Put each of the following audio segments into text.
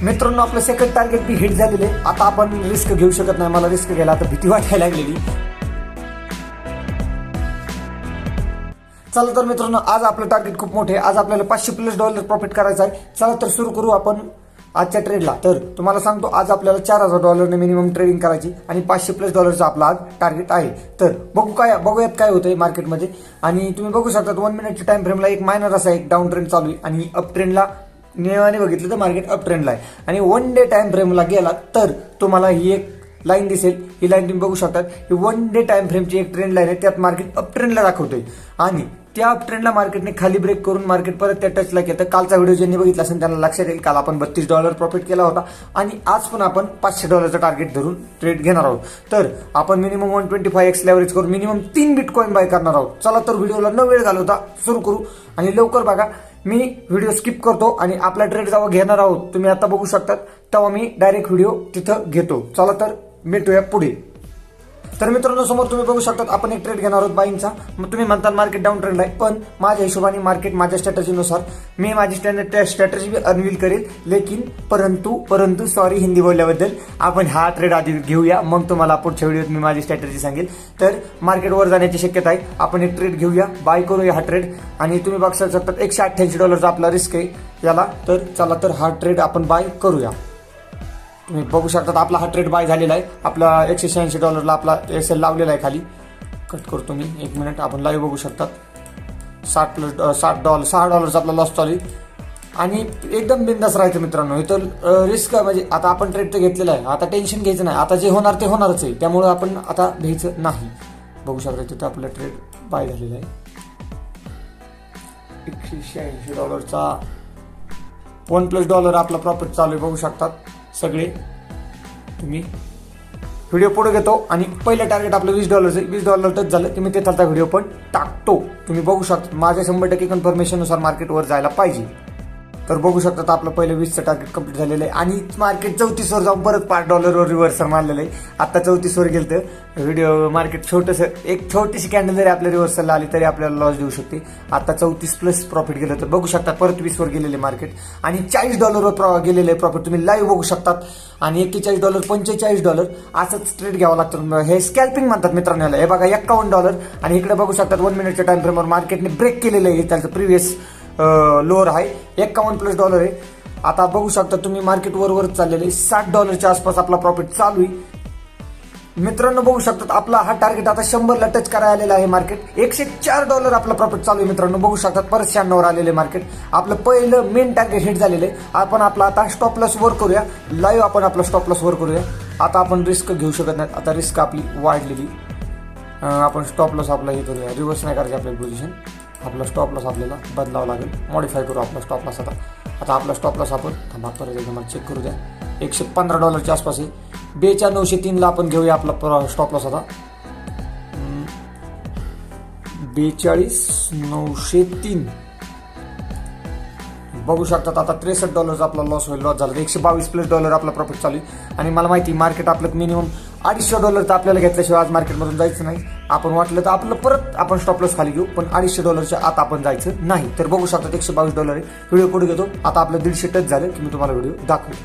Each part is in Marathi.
मित्रांनो आपलं सेकंड टार्गेट बी हिट झालेले. आता आपण रिस्क घेऊ शकत नाही, मला रिस्क घ्यायला आता भीती वाटायला लागलेली. चला तर मित्रांनो आज आपलं टार्गेट खूप मोठे आहे. आज आपल्याला $500+ प्रॉफिट करायचा आहे. चला तर सुरू करू आपण आजच्या ट्रेडला. तर तुम्हाला सांगतो आज आपल्याला $4,000 ने मिनिमम ट्रेडिंग करायची आणि $500+ आपला आज टार्गेट आहे. तर बघूयात काय होतंय मार्केटमध्ये. आणि तुम्ही बघू शकता 1 मिनिटच्या टाइम फ्रेमला एक मायनर असा एक डाऊन ट्रेंड चालू आहे आणि अप ट्रेंडला नियमाने बघितलं तर मार्केट अप ट्रेंडला आहे. आणि 1 डे टाइम फ्रेमला गेला तर तुम्हाला ही एक लाईन दिसेल. ही लाईन तुम्ही बघू शकता. ही 1 डे टाइम फ्रेमची एक ट्रेंड लाईन आहे. त्यात मार्केट अप ट्रेंडला दाखवतोय आणि त्या अप ट्रेंडला मार्केटने खाली ब्रेक करून मार्केट परत त्या टचला येतं. कालचा व्हिडिओ ज्यांनी बघितला असेल त्यांना लक्षात येईल. काल आपण $32 प्रॉफिट केला होता आणि आज पण आपण $500 टार्गेट धरून ट्रेड घेणार आहोत. तर आपण मिनिमम 125x लेव्हरेज करून मिनिमम 3 बिटकॉइन बाय करणार आहोत. चला तर व्हिडिओला न वेळ घालवता सुरू करू आणि लवकर बघा. मी व्हिडिओ स्किप करतो आणि आपला ट्रेड जेव्हा घेणार आहोत तुम्ही आता बघू शकता तेव्हा मी डायरेक्ट व्हिडिओ तिथं घेतो. चला तर भेटूया पुढे. तर मित्रांनो समोर तुम्ही बघू शकता आपण एक ट्रेड घेणार आहोत बाईंगचा. मग तुम्ही म्हणता मार्केट डाऊन ट्रेंड आहे, पण माझ्या हिशोबाने मार्केट माझ्या स्ट्रॅटेजीनुसार मी माझी स्ट्रॅटेजी अनवील करेल. लेकिन परंतु सॉरी हिंदी बोलल्याबद्दल. आपण हा ट्रेड आधी घेऊया मग तुम्हाला पुढच्या व्हिडिओत मी माझी स्ट्रॅटेजी सांगेल. तर मार्केट वर जाण्याची शक्यता आहे. आपण एक ट्रेड घेऊया, बाय करूया हा ट्रेड. आणि तुम्ही बघू शकता $188 आपला रिस्क आहे याला. तर चला तर हा ट्रेड आपण बाय करूया. तुम्ही बघू शकता आपला हा ट्रेड बाय झालेला आहे. आपला $186 आपला एसएल लावलेला आहे खाली. कट करतो मी 1 मिनिट. आपण लाईव्ह बघू शकतात $6 आपला लॉस चालू आहे आणि एकदम बिंदास राहायचं मित्रांनो. इथं रिस्क म्हणजे आता आपण ट्रेड तर घेतलेला आहे, आता टेन्शन घ्यायचं नाही. आता जे होणार ते होणारच आहे, त्यामुळे आपण आता घ्यायचं नाही. बघू शकता तिथं आपला ट्रेड बाय झालेला आहे. $186चा $1+ आपला प्रॉफिट चालू आहे. बघू शकतात सगळे तुम्ही. व्हिडिओ पुढे घेतो आणि पहिलं टार्गेट आपलं $20 आहे. $20 टच झालं की मी ते चालता व्हिडिओ पण टाकतो. तुम्ही बघू शकता माझ्या 100% कन्फर्मेशननुसार मार्केट वर जायला पाहिजे. तर बघू शकता आपलं पहिलं 20चं टार्गेट कंप्लीट झालेलं आहे आणि मार्केट 34 वर जाऊन परत $5 वर रिव्हर्सर मारलेलं आहे. आता 34 वर गेलं तर व्हिडिओ मार्केट एक छोटीशी कॅन्डल जरी आपल्या रिव्हर्सरला आली तरी आपल्याला लॉस देऊ शकते. आता 34+ प्रॉफिट गेलं तर बघू शकता परत 20 वर गेलेले मार्केट आणि $40 वर गेलेले प्रॉफिट तुम्ही लाईव्ह बघू शकतात. आणि $41 $45 असंच ट्रेड घ्यावं लागतं. हे स्कॅल्पिंग म्हणतात मित्रांनो याला. हे बघा $51 आणि इकडे बघू शकतात 1 मिनिटच्या टाइम फ्रेमवर मार्केटने ब्रेक केलेलं आहे. त्याचं प्रिव्हियस लोअर आहे $51+ आहे. आता बघू शकता तुम्ही मार्केट वर चाललेले $60 आसपास आपला प्रॉफिट चालू आहे. मित्रांनो बघू शकतात आपला हा टार्गेट आता 100ला टच करायला आलेला आहे. मार्केट $104 आपला प्रॉफिट चालू आहे मित्रांनो. बघू शकतात परत 96 वर आलेले मार्केट. आपलं पहिलं मेन टार्गेट हिट झालेलं आहे. आपण आपला आता स्टॉप लॉस वर करूया. लाईव्ह आपण आपला स्टॉप लॉस वर करूया. आता आपण रिस्क घेऊ शकत नाही, आता रिस्क आपली वाढलेली. आपण स्टॉप लॉस आपला हे करूया. रिव्हर्स नाही करायची आपली पोझिशन. आपला स्टॉप लॉस आपल्याला बदलावं लागेल. मॉडिफाय करू आपला स्टॉप लॉस. आता आपला स्टॉप लॉस आपण थांबा परत एकदा मला चेक करू द्या. $115 आसपास आहे. 42,903ला आपण घेऊया आपला स्टॉप लॉस. आता 42,903 बघू शकतात. आता $63 आपला लॉस होईल. लॉस झाला $122+ आपला प्रॉफिट चालू आहे. आणि मला माहिती मार्केट आपलं मिनिमम $250 तर आपल्याला घेतल्याशिवाय आज मार्केटमधून जायचं नाही. आपण वाटलं तर आपलं परत आपण स्टॉप लॉस खाली घेऊ, पण $250च्या आत आपण जायचं नाही. तर बघू शकतात $122 आहे. व्हिडिओ पुढे घेतो. आता आपलं 150 टच झालं की मी तुम्हाला व्हिडिओ दाखवतो.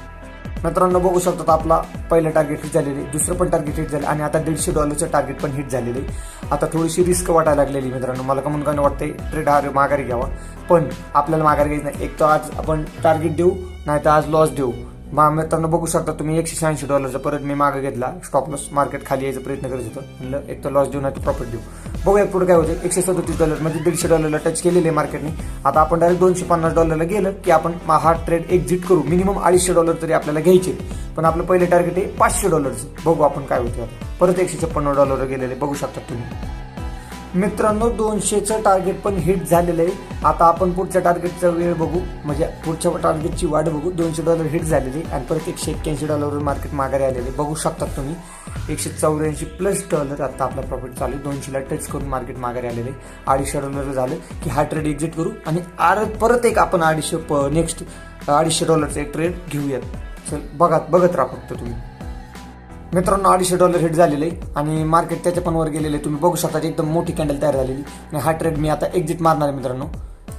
मित्रांनो बघू शकतात आपला पहिलं टार्गेट हिट झालेलं आहे, दुसरं पण टार्गेट हिट झालं आणि आता $150चं टार्गेट पण हिट झालेलं आहे. आता थोडीशी रिस्क वाटायला लागलेली मित्रांनो. मला कमून काय वाटतंय ट्रेड हा माघारी घ्यावा, पण आपल्याला माघारी घ्यायचं नाही. एक तर आज आपण टार्गेट देऊ नाही तर आज लॉस देऊ. मित्रांनो बघू शकता तुम्ही $186 परत मी मागे घेतला स्टॉप लॉस. मार्केट खाली यायचा प्रयत्न करत होतं. म्हणलं एक तर लॉस देऊ नाही तर प्रॉफिट देऊ. बघूया पुढे काय होतं. $137 म्हणजे $150 टच केलेले मार्केटने. आता आपण डायरेक्ट $250 गेलं की आपण हा ट्रेड एक्झिट करू. मिनिमम $250 तरी आपल्याला घ्यायचे, पण आपलं पहिले टार्गेट आहे $500. बघू आपण काय होतं. परत $156 गेलेले बघू शकता तुम्ही. मित्रांनो 200चं टार्गेट पण हिट झालेलं आहे. आता आपण पुढच्या टार्गेटचा वेळ बघू, म्हणजे पुढच्या टार्गेटची वाट बघू. $200 हिट झालेली आणि परत $181 मार्केट माघारी आलेले बघू शकतात तुम्ही. $184+ आता आपला प्रॉफिट चालू. 200ला टच करून मार्केट माघारी आलेले. $250 झालं की हा ट्रेड एक्झिट करू आणि परत एक आपण नेक्स्ट $250चं एक ट्रेड घेऊयात. चल बघत राहा फक्त तुम्ही. मित्रांनो $250 हिट झालेले आणि मार्केट त्याच्या पण वर गेलेले तुम्ही बघू शकता. एकदम मोठी कॅन्डल तयार झालेली आणि हा ट्रेड मी आता एक्झिट मारणार आहे मित्रांनो.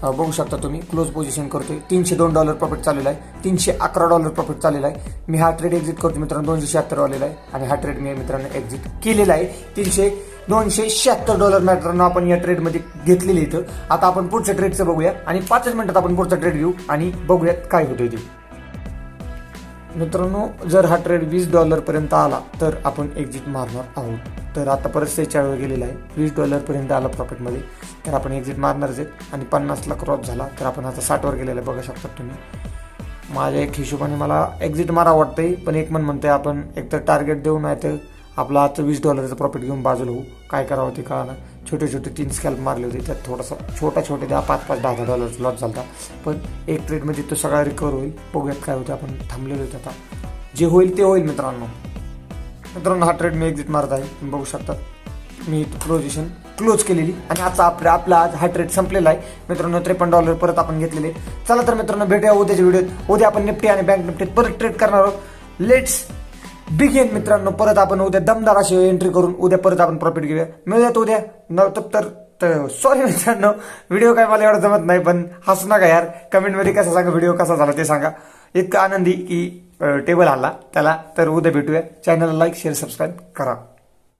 बघू शकता तुम्ही क्लोज पोझिशन करतोय. $302 प्रॉफिट चाललेला आहे. $311 प्रॉफिट चाललेला आहे. मी हा ट्रेड एक्झिट करतो मित्रांनो. 276 आलेला आहे आणि हा ट्रेड मी मित्रांनो एक्झिट केलेला आहे. $276 मित्रांनो आपण या ट्रेडमध्ये घेतलेले इथं. आता आपण पुढच्या ट्रेडचं बघूया आणि 5 मिनिटात आपण पुढचा ट्रेड घेऊ आणि बघूयात काय होतंय ते. मित्रांनो जर हा ट्रेड $20 पर्यंत आला तर आपण एक्झिट मारणार आहोत. तर आता परत 46 गेलेला आहे. $20 पर्यंत आला प्रॉफिटमध्ये तर आपण एक्झिट मारणारच आहेत आणि 50ला क्रॉस झाला तर आपण आता 60वर गेलेला आहे. बघा शकता तुम्ही. माझ्या एक हिशोबाने मला एक्झिट मारा वाटतंय पण एक मन म्हणतंय आपण एकतर टार्गेट देऊ नाही तर आपला आजचं $20 प्रॉफिट घेऊन बाजूला होऊ. काय करावं ते कळालं. छोटे 3 स्कॅल्प मारले होते त्यात थोडासा छोटे $5, $10 लॉस झाला पण एक ट्रेडमध्ये तो सगळा रिकवर होईल. बघूयात काय होतं. आपण थांबलेलो होतो. आता जे होईल ते होईल मित्रांनो हा ट्रेड मी एक्झिट मारत आहे. तुम्ही बघू शकता मी पोझिशन क्लोज केलेली आणि आता आपला आज हा ट्रेड संपलेला आहे मित्रांनो. $53 परत आपण घेतलेले. चला तर मित्रांनो भेटूया उद्याच्या व्हिडिओत. उद्या आपण निफ्टी आणि बँक निफ्टीत परत ट्रेड करणार आहोत. लेट्स बिगिन मित्रांनो. परत आपण उद्या दमदार अशी एंट्री करून उद्या परत आपण प्रॉफिट घेऊया. मिळूयात उद्या. तर सॉरी मित्रांनो व्हिडिओ काय मला एवढं जमत नाही पण हसू नका यार. कमेंटमध्ये कसं सांगा व्हिडिओ कसा झाला ते सांगा. इतका आनंदी की टेबल हल्ला त्याला. तर उद्या भेटूया. चॅनलला लाईक शेअर सबस्क्राईब करा.